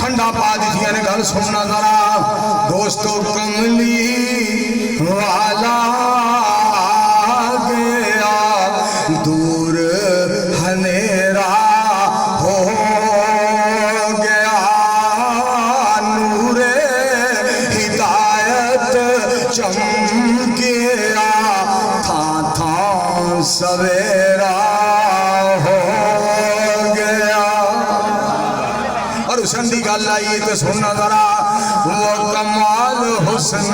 کھنڈا پا دیتی نے گل سننا ذرا دوستو کملی والا گیا دور ہنیرا ہو گیا نور ہدایت چمکیا تھا تھا سویرا ہو گیا اور حسن دی گل آئی تو سننا ذرا وہ کمال حسن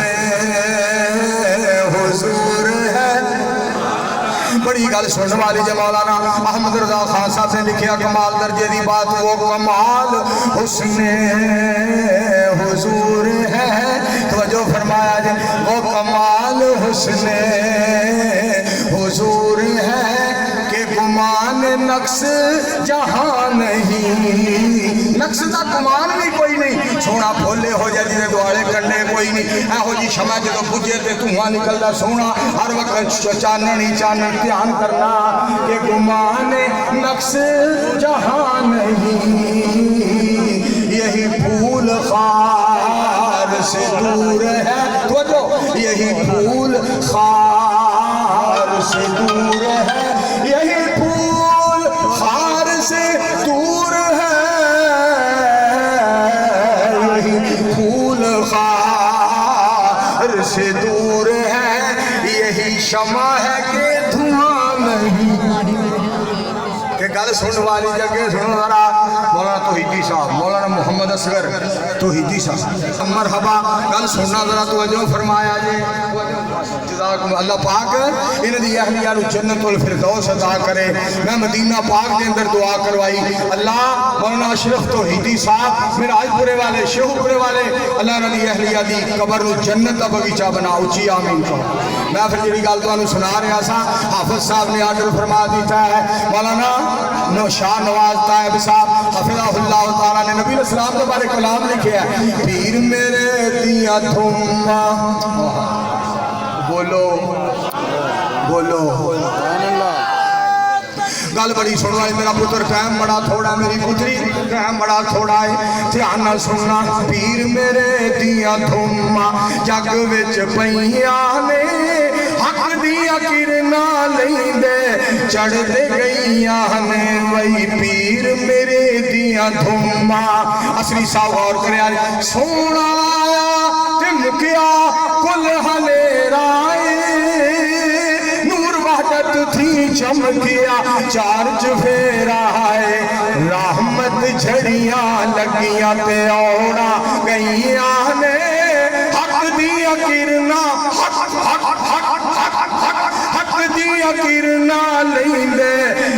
حضور ہے بڑی گل سننے والی جو مولانا احمد رضا خان صاحب نے لکھیا کمال درجے دی بات وہ کمال حسن حضور ہے توجہ فرمایا جائے وہ کمال حسن حضور ہے کہ گمان نقص جہاں نہیں نقص دا گمان بھی کوئی نہیں سونا پھولے ہو جائے جنہیں دوارے کرنے کوئی نہیں اے ہو جی شمع جدو بجھے تے تُہاں نکلدا سونا ہر وقت چانن ہی چانن دھیان کرنا کہ گمان نقص جہاں نہیں یہی پھول خار سے دور ہے توجہ یہی پھول خار سے دور ہے یہی پھول خار سے دور ہے یہی پھول خار سے دور ہے یہی شمع ہے کہ دھواں نہیں کہ گل سن والی جگہ سنو ذرا مولانا توحیدی صاحب مولانا محمد اصغر توحیدی صاحب مرحبا گل سننا ذرا توجہ فرمایا جے جزاکم اللہ پاک انہاں دی اہلیہ نو جنت الفردوس عطا کرے میں مدینہ پاک کے اندر دعا کروائی اللہ مولانا اشرف توحیدی صاحب معراج پورے والے شیخ پورے والے اللہ انہاں دی اہلیہ دی قبر نو جنت دا باغیچہ بنا اونچی آمین کہو میں پھر جڑی گل تانوں سنا رہا سا حافظ صاحب نے آرڈر فرما دیتا ہے مولانا شاہ نواز طائب صاحب حفظہ اللہ تعالیٰ نے نبی الاسلام کے بارے کلام لکھے ہیں پیر میرے دیا تھما بولو بولو گل بڑی سنو ہے میرا پتر ٹائم بڑا تھوڑا میری پتری ٹائم بڑا تھوڑا ہے دھیان نال سننا پیر میرے دیا تھما جگ وچ پئیاں نے حق دیا کرنا لیندے چڑھ دے گئیاں نے وہی پیر میرے دیا تھما اصلی صاحب غور کرے آج سونا آیا تے مکیا کل ہنیرائے نور وحدت تھی چمکیا چار چفیرا ہے رحمت جھڑیاں لگیاں تے اوڑا گئیاں نے حق دیا کرنا حق دیا کرنا لیندے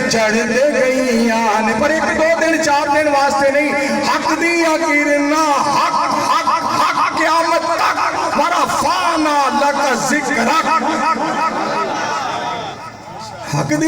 چڑھ دے گئیاں نے پر ایک دو دن چار دن واسطے نہیں حق دیا کرنا حق قیامت تک ورفعنا لک ذکرک حق دیا